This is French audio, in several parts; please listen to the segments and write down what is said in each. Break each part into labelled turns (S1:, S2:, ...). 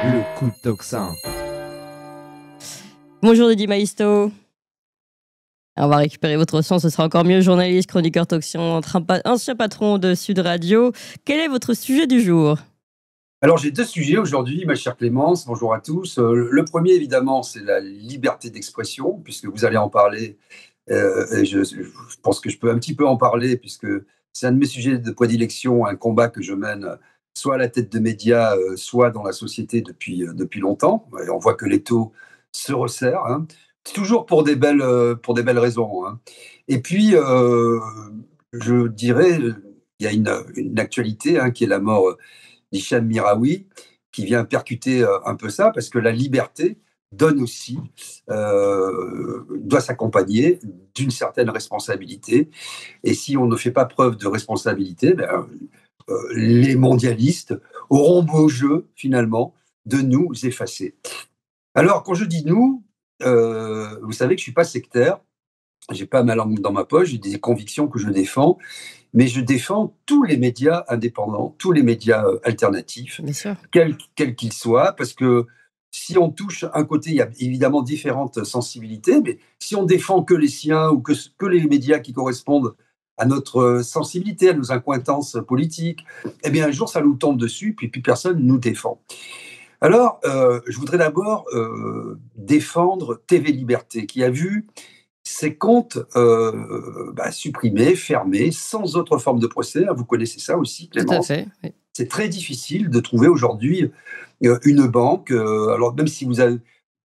S1: Le coup de tocsin.
S2: Bonjour Didier Maisto. On va récupérer votre son, ce sera encore mieux. Journaliste, chroniqueur tocsin, ancien patron de Sud Radio. Quel est votre sujet du jour ?
S3: Alors j'ai deux sujets aujourd'hui, ma chère Clémence. Bonjour à tous. Le premier, évidemment, c'est la liberté d'expression, puisque vous allez en parler. Et je pense que je peux un petit peu en parler, puisque c'est un de mes sujets de prédilection, un combat que je mène soit à la tête de médias, soit dans la société depuis longtemps. Et on voit que l'étau se resserre, hein. Toujours pour des belles raisons, hein. Et puis, je dirais, il y a une actualité, hein, qui est la mort d'Hicham Miraoui, qui vient percuter un peu ça, parce que la liberté donne aussi, doit s'accompagner d'une certaine responsabilité. Et si on ne fait pas preuve de responsabilité, les mondialistes auront beau jeu, finalement, de nous effacer. Alors, quand je dis nous, vous savez que je ne suis pas sectaire, j'ai pas ma langue dans ma poche, j'ai des convictions que je défends, mais je défends tous les médias indépendants, tous les médias alternatifs,
S2: Bien sûr.
S3: quels qu'ils soient, parce que si on touche un côté, il y a évidemment différentes sensibilités, mais si on défend que les siens ou que les médias qui correspondent à notre sensibilité, à nos accointances politiques, eh bien un jour ça nous tombe dessus, puis plus personne nous défend. Alors, je voudrais d'abord défendre TV Liberté, qui a vu ses comptes supprimés, fermés, sans autre forme de procès. Vous connaissez ça aussi,
S2: Tout à
S3: Clémence.
S2: fait. Oui.
S3: C'est très difficile de trouver aujourd'hui une banque. Alors même si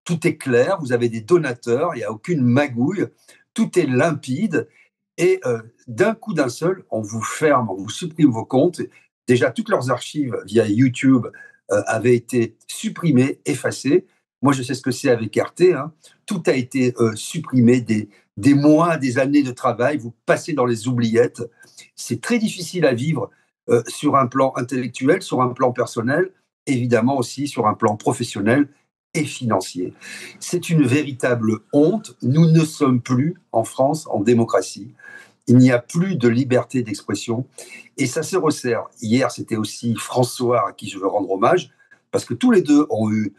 S3: tout est clair, vous avez des donateurs, il n'y a aucune magouille, tout est limpide. Et d'un coup d'un seul, on vous ferme, on vous supprime vos comptes. Déjà, toutes leurs archives via YouTube avaient été supprimées, effacées. Moi, je sais ce que c'est avec RT, hein. Tout a été supprimé, des mois, des années de travail. Vous passez dans les oubliettes. C'est très difficile à vivre sur un plan intellectuel, sur un plan personnel, évidemment aussi sur un plan professionnel et financier. C'est une véritable honte. Nous ne sommes plus en France en démocratie. Il n'y a plus de liberté d'expression et ça se resserre. Hier, c'était aussi François à qui je veux rendre hommage parce que tous les deux ont eu,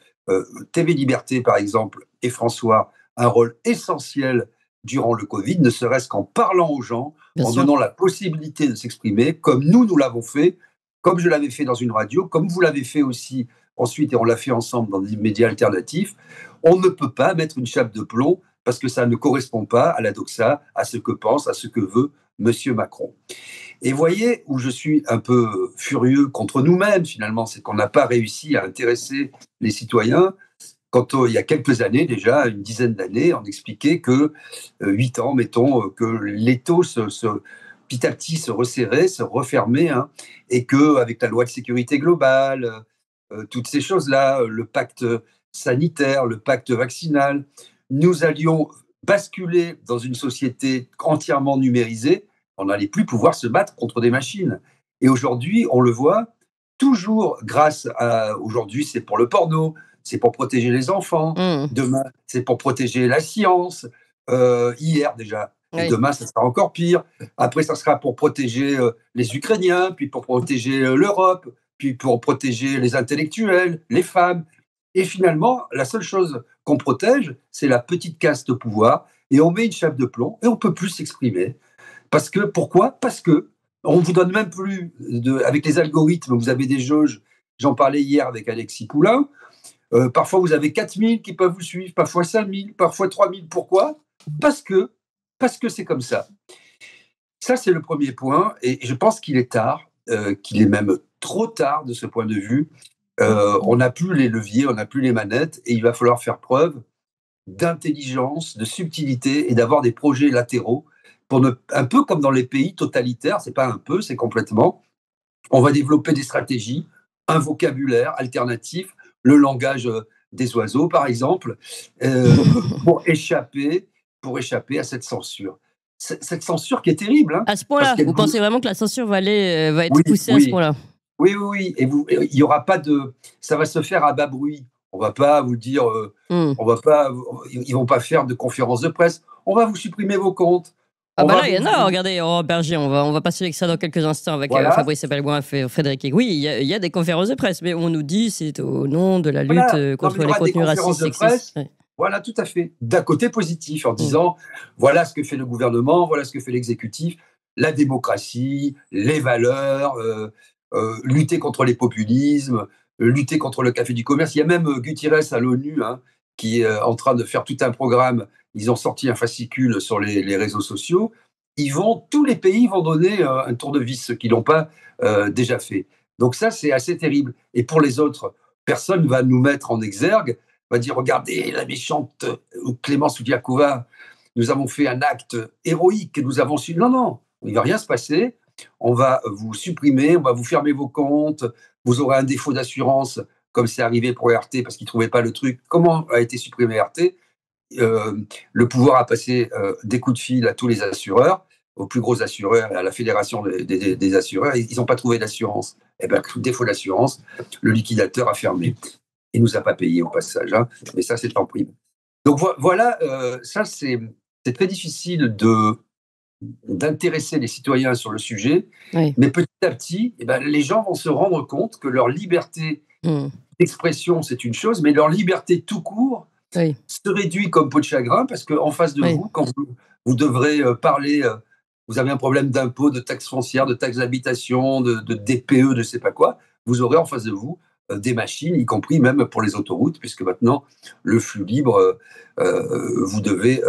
S3: TV Liberté par exemple et François, un rôle essentiel durant le Covid, ne serait-ce qu'en parlant aux gens,
S2: Bien
S3: en
S2: sûr.
S3: donnant la possibilité de s'exprimer, comme nous l'avons fait, comme je l'avais fait dans une radio, comme vous l'avez fait aussi ensuite, et on l'a fait ensemble dans des médias alternatifs. On ne peut pas mettre une chape de plomb parce que ça ne correspond pas à la doxa, à ce que pense, à ce que veut Monsieur Macron. Et voyez où je suis un peu furieux contre nous-mêmes, finalement, c'est qu'on n'a pas réussi à intéresser les citoyens. Quand il y a quelques années déjà, une dizaine d'années, on expliquait que 8 ans, mettons, que l'étau petit à petit se resserrait, se refermait, hein, et qu'avec la loi de sécurité globale, toutes ces choses-là, le pacte sanitaire, le pacte vaccinal, nous allions basculer dans une société entièrement numérisée. On n'allait plus pouvoir se battre contre des machines. Et aujourd'hui, on le voit, toujours grâce à... Aujourd'hui, c'est pour le porno, c'est pour protéger les enfants. Demain, c'est pour protéger la science. Hier déjà. Et
S2: Oui.
S3: demain, ça sera encore pire. Après, ça sera pour protéger les Ukrainiens, puis pour protéger l'Europe, puis pour protéger les intellectuels, les femmes. Et finalement, la seule chose qu'on protège, c'est la petite caste au pouvoir. Et on met une chape de plomb et on ne peut plus s'exprimer. Pourquoi ? Parce que on vous donne même plus, avec les algorithmes, vous avez des jauges. J'en parlais hier avec Alexis Poulain. Parfois, vous avez 4000 qui peuvent vous suivre, parfois 5000, parfois 3000. Pourquoi ? Parce que c'est comme ça. Ça, c'est le premier point. Et je pense qu'il est tard, qu'il est même trop tard de ce point de vue. On n'a plus les leviers, on n'a plus les manettes, et il va falloir faire preuve d'intelligence, de subtilité et d'avoir des projets latéraux un peu comme dans les pays totalitaires, c'est pas un peu, c'est complètement. On va développer des stratégies, un vocabulaire alternatif, le langage des oiseaux, par exemple, pour échapper à cette censure. Cette censure qui est terrible. Hein,
S2: À ce point-là, vous pensez vraiment que la censure va être poussée à ce point-là ?
S3: Oui. Et il y aura pas de... Ça va se faire à bas bruit. On va pas vous dire... ils vont pas faire de conférence de presse. On va vous supprimer vos comptes.
S2: Ah bah là, il y en a, regardez, oh, Berger, on va passer avec ça dans quelques instants avec
S3: Voilà.
S2: Fabrice Ebelboin et Frédéric Hig. Oui, il y a des conférences de presse, mais on nous dit c'est au nom de la lutte
S3: Voilà.
S2: contre
S3: Non, mais il y
S2: les
S3: aura des
S2: contenus
S3: conférences
S2: racistes,
S3: de
S2: sexistes.
S3: presse.
S2: Ouais.
S3: Voilà, tout à fait. D'un côté positif, en disant voilà ce que fait le gouvernement, voilà ce que fait l'exécutif, la démocratie, les valeurs, lutter contre les populismes, lutter contre le café du commerce. Il y a même Guterres à l'ONU qui est en train de faire tout un programme. Ils ont sorti un fascicule sur les réseaux sociaux. Tous les pays vont donner un tour de vis, ceux qui ne l'ont pas déjà fait. Donc ça, c'est assez terrible. Et pour les autres, personne ne va nous mettre en exergue, va dire regardez la méchante Clémence Oudiakova, nous avons fait un acte héroïque, nous avons su. Non, non, il ne va rien se passer. On va vous supprimer, on va vous fermer vos comptes, vous aurez un défaut d'assurance, comme c'est arrivé pour RT parce qu'ils ne trouvaient pas le truc. Comment a été supprimé RT? Le pouvoir a passé des coups de fil à tous les assureurs, aux plus gros assureurs et à la fédération des assureurs. Ils n'ont pas trouvé d'assurance. Eh bien, défaut d'assurance, le liquidateur a fermé. Il ne nous a pas payé au passage, mais ça, c'est en prime. Donc voilà, ça, c'est très difficile d'intéresser les citoyens sur le sujet, mais petit à petit, les gens vont se rendre compte que leur liberté d'expression, c'est une chose, mais leur liberté tout court se réduit comme peau de chagrin, parce qu'en face de vous, quand vous devrez parler, vous avez un problème d'impôt, de taxes foncières, de taxes d'habitation, de DPE, de je ne sais pas quoi, vous aurez en face de vous des machines, y compris même pour les autoroutes, puisque maintenant, le flux libre, vous devez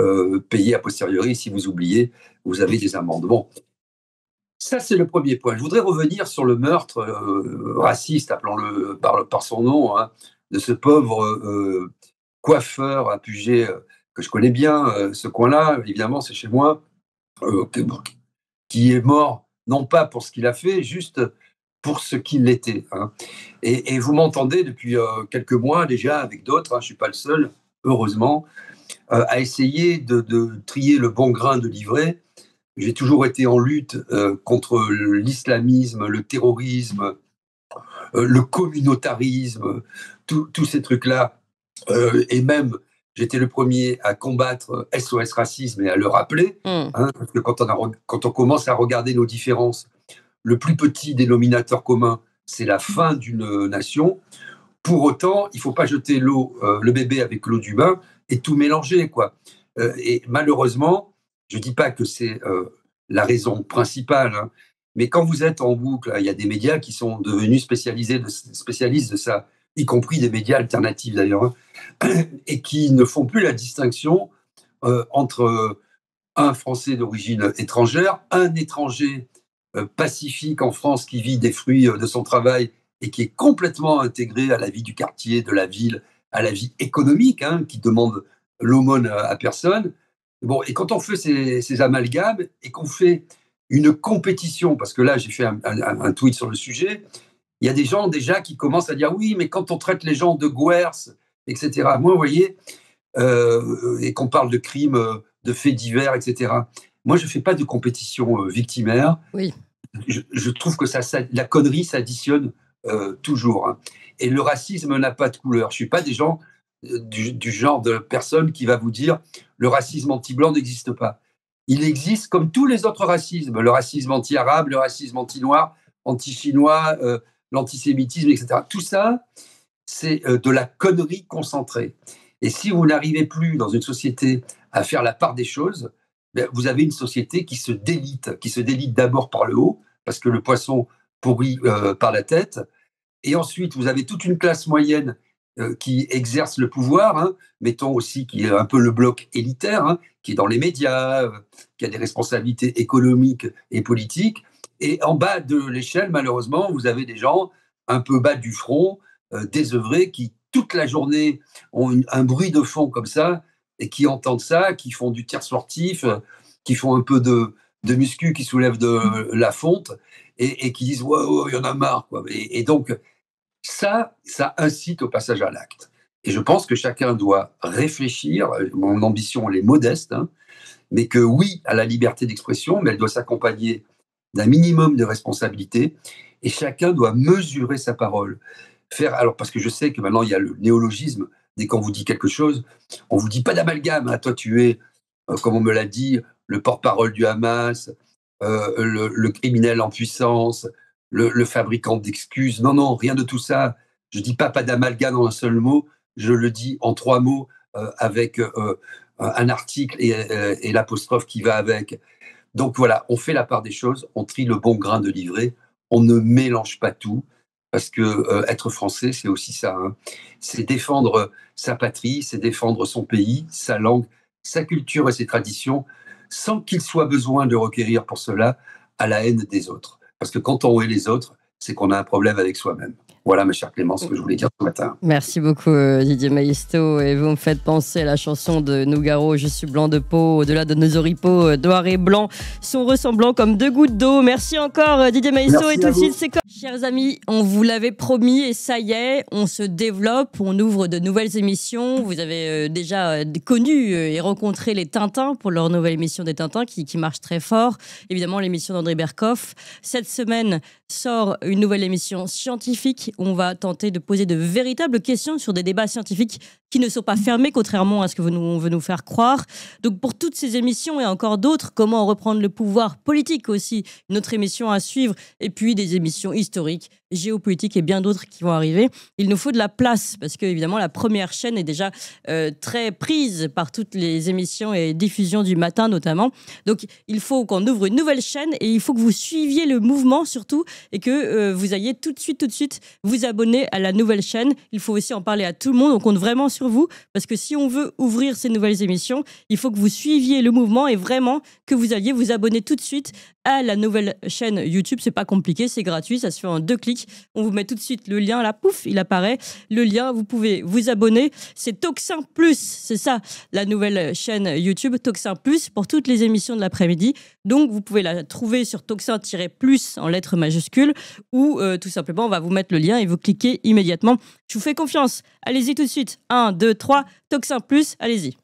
S3: payer a posteriori. Si vous oubliez, vous avez des amendes. Bon, ça, c'est le premier point. Je voudrais revenir sur le meurtre raciste, appelons-le par son nom, de ce pauvre coiffeur à Puget, que je connais bien, ce coin-là, évidemment, c'est chez moi, qui est mort, non pas pour ce qu'il a fait, juste pour ce qu'il était. Et vous m'entendez depuis quelques mois déjà, avec d'autres, je ne suis pas le seul, heureusement, à essayer de trier le bon grain de livret. J'ai toujours été en lutte contre l'islamisme, le terrorisme, le communautarisme, tous ces trucs-là. Et même, j'étais le premier à combattre SOS Racisme et à le rappeler, parce que quand on commence à regarder nos différences, le plus petit dénominateur commun, c'est la fin d'une nation. Pour autant, il ne faut pas jeter le bébé avec l'eau du bain et tout mélanger, quoi. Et malheureusement, je ne dis pas que c'est la raison principale, mais quand vous êtes en boucle, il y a des médias qui sont devenus spécialistes de ça, y compris des médias alternatifs d'ailleurs, et qui ne font plus la distinction entre un Français d'origine étrangère, un étranger pacifique en France qui vit des fruits de son travail et qui est complètement intégré à la vie du quartier, de la ville, à la vie économique, qui demande l'aumône à personne. Bon, et quand on fait ces amalgames et qu'on fait une compétition, parce que là, j'ai fait un tweet sur le sujet, il y a des gens déjà qui commencent à dire oui, mais quand on traite les gens de gouers, etc. Moi, vous voyez, et qu'on parle de crimes, de faits divers, etc. Moi, je ne fais pas de compétition victimaire.
S2: Oui.
S3: Je trouve que la connerie s'additionne toujours. Et le racisme n'a pas de couleur. Je ne suis pas des gens du genre de personne qui va vous dire le racisme anti-blanc n'existe pas. Il existe comme tous les autres racismes, le racisme anti-arabe, le racisme anti-noir, anti-chinois, l'antisémitisme, etc. Tout ça, c'est de la connerie concentrée. Et si vous n'arrivez plus dans une société à faire la part des choses, vous avez une société qui se délite d'abord par le haut, parce que le poisson pourrit par la tête, et ensuite vous avez toute une classe moyenne qui exerce le pouvoir, mettons aussi qui est un peu le bloc élitaire, qui est dans les médias, qui a des responsabilités économiques et politiques, et en bas de l'échelle, malheureusement, vous avez des gens un peu bas du front, désœuvrés, qui toute la journée ont un bruit de fond comme ça, et qui entendent ça, qui font du tir sportif, qui font un peu de muscu, qui soulèvent de la fonte, et qui disent ouais, il y en a marre, quoi. Et donc, ça incite au passage à l'acte. Et je pense que chacun doit réfléchir, mon ambition elle est modeste, mais que oui à la liberté d'expression, mais elle doit s'accompagner d'un minimum de responsabilité, et chacun doit mesurer sa parole. Alors, parce que je sais que maintenant il y a le néologisme, dès qu'on vous dit quelque chose, on vous dit pas d'amalgame, toi tu es, comme on me l'a dit, le porte-parole du Hamas, le criminel en puissance, le fabricant d'excuses. Non, non, rien de tout ça. Je ne dis pas d'amalgame en un seul mot, je le dis en 3 mots avec un article et l'apostrophe qui va avec. Donc voilà, on fait la part des choses, on trie le bon grain de livret, on ne mélange pas tout, parce que être français, c'est aussi ça. Hein. C'est défendre sa patrie, c'est défendre son pays, sa langue, sa culture et ses traditions, sans qu'il soit besoin de requérir pour cela à la haine des autres. Parce que quand on hait les autres, c'est qu'on a un problème avec soi-même. Voilà, ma chère Clémence, ce que je voulais dire ce matin.
S2: Merci beaucoup Didier Maisto, et vous me faites penser à la chanson de Nougaro, Je suis blanc de peau, au-delà de nos oripeaux, noir et blanc sont ressemblants comme 2 gouttes d'eau. Merci encore Didier Maisto.
S3: Merci
S2: et tout de suite c'est comme... Chers amis, on vous l'avait promis et ça y est, on se développe, on ouvre de nouvelles émissions. Vous avez déjà connu et rencontré les Tintins pour leur nouvelle émission des Tintins qui marche très fort. Évidemment l'émission d'André Berkoff. Cette semaine sort une nouvelle émission scientifique. On va tenter de poser de véritables questions sur des débats scientifiques qui ne sont pas fermés, contrairement à ce que on veut nous faire croire. Donc pour toutes ces émissions et encore d'autres, comment reprendre le pouvoir politique aussi, une autre émission à suivre, et puis des émissions historiques, géopolitiques et bien d'autres qui vont arriver. Il nous faut de la place parce que évidemment la première chaîne est déjà très prise par toutes les émissions et diffusions du matin notamment. Donc il faut qu'on ouvre une nouvelle chaîne et il faut que vous suiviez le mouvement surtout et que vous ayez tout de suite vous abonner à la nouvelle chaîne. Il faut aussi en parler à tout le monde. On compte vraiment sur vous parce que si on veut ouvrir ces nouvelles émissions, il faut que vous suiviez le mouvement et vraiment que vous alliez vous abonner tout de suite à la nouvelle chaîne YouTube. C'est pas compliqué, c'est gratuit, ça se fait en 2 clics. On vous met tout de suite le lien là, pouf, il apparaît. Le lien, vous pouvez vous abonner. C'est Toxin Plus, c'est ça, la nouvelle chaîne YouTube, Toxin Plus, pour toutes les émissions de l'après-midi. Donc, vous pouvez la trouver sur Toxin-Plus en lettres majuscules ou tout simplement, on va vous mettre le lien et vous cliquez immédiatement. Je vous fais confiance. Allez-y tout de suite. 1, 2, 3, Toxin Plus, allez-y.